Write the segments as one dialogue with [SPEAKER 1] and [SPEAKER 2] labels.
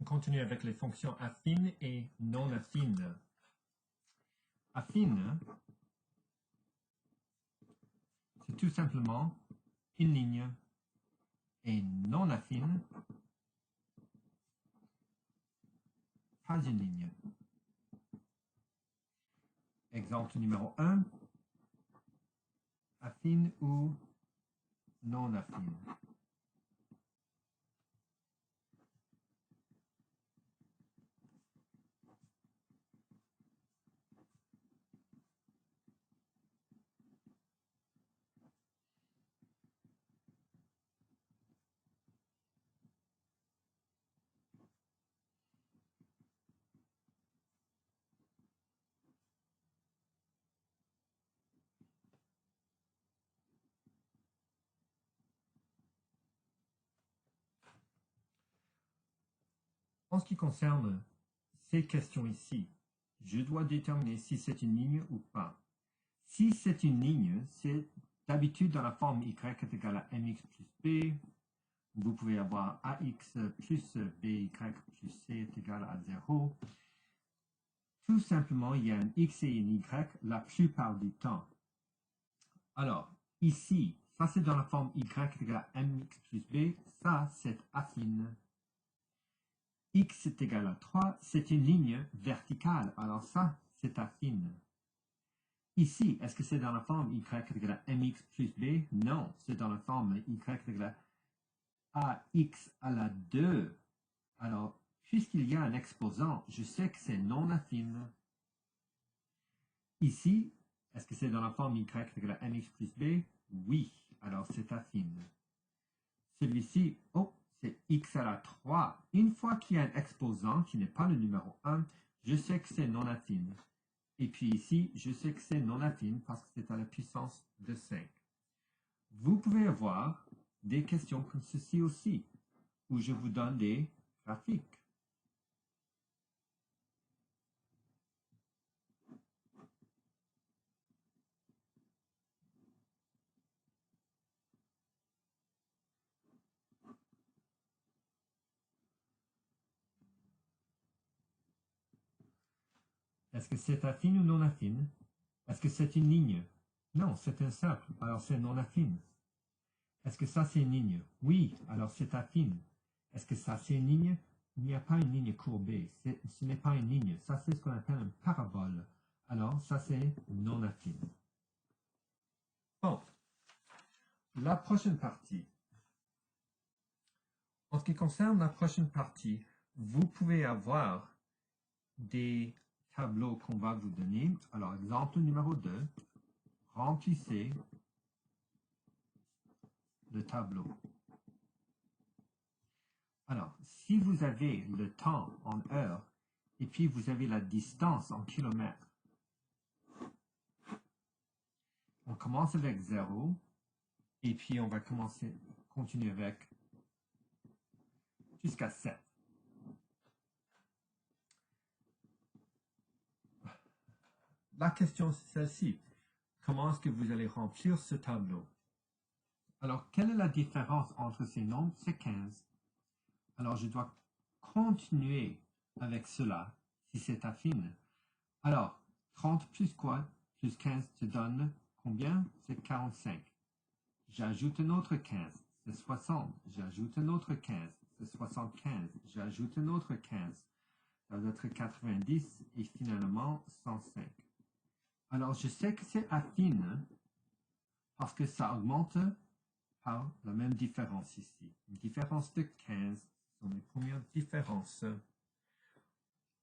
[SPEAKER 1] On continue avec les fonctions affines et non affines. Affine, c'est tout simplement une ligne. Et non affine, pas une ligne. Exemple numéro 1, affine ou non affine. En ce qui concerne ces questions ici, je dois déterminer si c'est une ligne ou pas. Si c'est une ligne, c'est d'habitude dans la forme y est égal à mx plus b. Vous pouvez avoir ax plus by plus c est égal à 0. Tout simplement, il y a un x et une y la plupart du temps. Alors, ici, ça c'est dans la forme y est égal à mx plus b. Ça, c'est affine. X est égal à 3, c'est une ligne verticale. Alors ça, c'est affine. Ici, est-ce que c'est dans la forme y est égal à mx plus b? Non, c'est dans la forme y est égal à ax à la 2. Alors, puisqu'il y a un exposant, je sais que c'est non affine. Ici, est-ce que c'est dans la forme y est égal à mx plus b? Oui, alors c'est affine. Celui-ci, oh, c'est x à la 3. Une fois qu'il y a un exposant qui n'est pas le numéro 1, je sais que c'est non affine. Et puis ici, je sais que c'est non affine parce que c'est à la puissance de 5. Vous pouvez avoir des questions comme ceci aussi, où je vous donne des graphiques. Est-ce que c'est affine ou non affine? Est-ce que c'est une ligne? Non, c'est un cercle, alors c'est non affine. Est-ce que ça c'est une ligne? Oui, alors c'est affine. Est-ce que ça c'est une ligne? Il n'y a pas une ligne courbée, ce n'est pas une ligne, ça c'est ce qu'on appelle une parabole. Alors ça c'est non affine. Bon, la prochaine partie. En ce qui concerne la prochaine partie, vous pouvez avoir des tableaux qu'on va vous donner. Alors, exemple numéro 2, remplissez le tableau. Alors, si vous avez le temps en heures, et puis vous avez la distance en kilomètres, on commence avec 0, et puis on va continuer avec jusqu'à 7. La question c'est celle-ci. Comment est-ce que vous allez remplir ce tableau? Alors, quelle est la différence entre ces nombres? C'est 15. Alors, je dois continuer avec cela, si c'est affine. Alors, 30 plus quoi? Plus 15 te donne combien? C'est 45. J'ajoute un autre 15, c'est 60. J'ajoute un autre 15, c'est 75. J'ajoute un autre 15, ça doit être 90 et finalement 105. Alors, je sais que c'est affine parce que ça augmente par la même différence ici. Une différence de 15, ce sont les premières différences.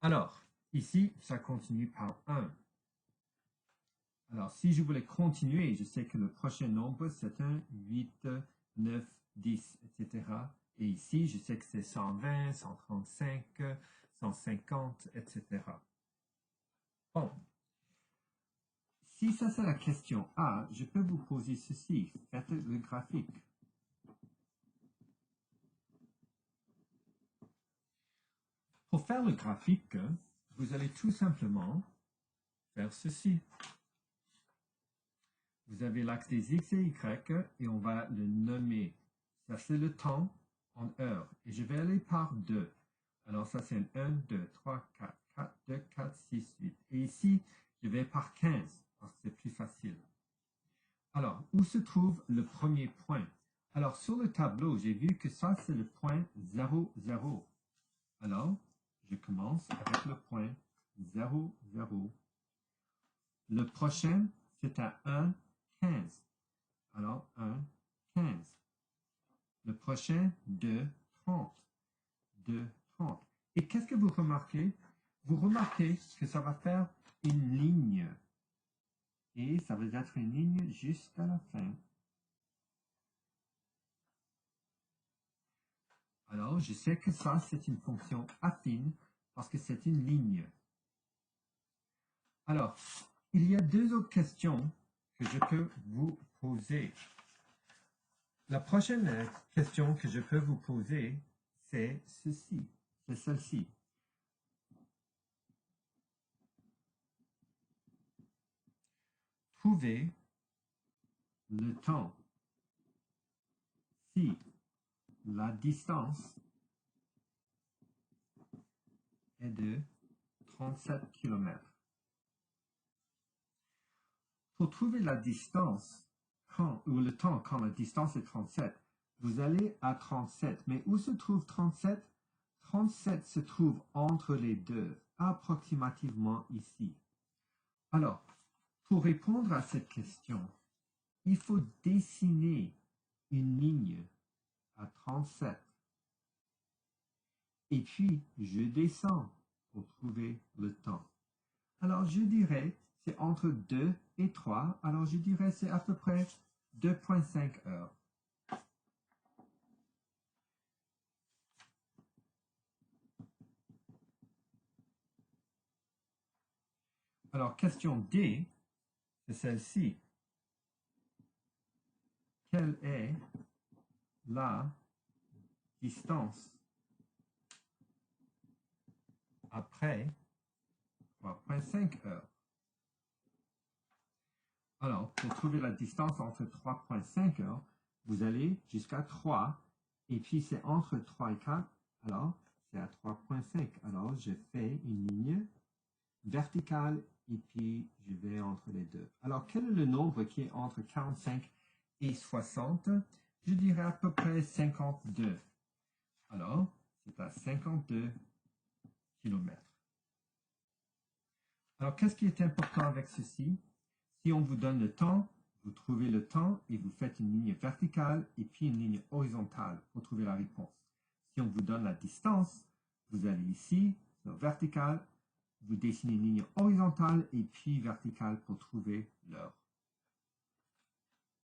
[SPEAKER 1] Alors, ici, ça continue par 1. Alors, si je voulais continuer, je sais que le prochain nombre, c'est un 8, 9, 10, etc. Et ici, je sais que c'est 120, 135, 150, etc. Bon. Si ça c'est la question A, je peux vous poser ceci. Faites le graphique. Pour faire le graphique, vous allez tout simplement faire ceci. Vous avez l'axe des x et y et on va le nommer. Ça c'est le temps en heures. Et je vais aller par 2. Alors ça c'est un 1, 2, 3, 4, 4, 2, 4, 6, 8. Et ici, je vais par 15 parce que c'est plus facile. Alors, où se trouve le premier point? Alors, sur le tableau, j'ai vu que ça, c'est le point 0, 0. Alors, je commence avec le point 0, 0. Le prochain, c'est à 1, 15. Alors, 1, 15. Le prochain, 2, 30. 2, 30. Et qu'est-ce que vous remarquez? Vous remarquez que ça va faire une ligne. Et ça va être une ligne jusqu'à la fin. Alors, je sais que ça, c'est une fonction affine parce que c'est une ligne. Alors, il y a deux autres questions que je peux vous poser. La prochaine question que je peux vous poser, c'est ceci, c'est celle-ci. Trouvez le temps si la distance est de 37 km. Pour trouver la distance, ou le temps quand la distance est 37, vous allez à 37. Mais où se trouve 37? 37 se trouve entre les deux, approximativement ici. Alors, pour répondre à cette question, il faut dessiner une ligne à 37. Et puis, je descends pour trouver le temps. Alors, je dirais, c'est entre 2 et 3. Alors, je dirais, c'est à peu près 2,5 heures. Alors, question D, c'est celle-ci. Quelle est la distance après 3,5 heures? Alors, pour trouver la distance entre 3,5 heures, vous allez jusqu'à 3, et puis c'est entre 3 et 4, alors c'est à 3,5. Alors, je fais une ligne verticale, et puis je vais entre les deux. Alors, quel est le nombre qui est entre 45 et 60? Je dirais à peu près 52. Alors, c'est à 52 km. Alors, qu'est-ce qui est important avec ceci? Si on vous donne le temps, vous trouvez le temps et vous faites une ligne verticale et puis une ligne horizontale pour trouver la réponse. Si on vous donne la distance, vous allez ici, sur verticale, vous dessinez une ligne horizontale et puis verticale pour trouver l'heure.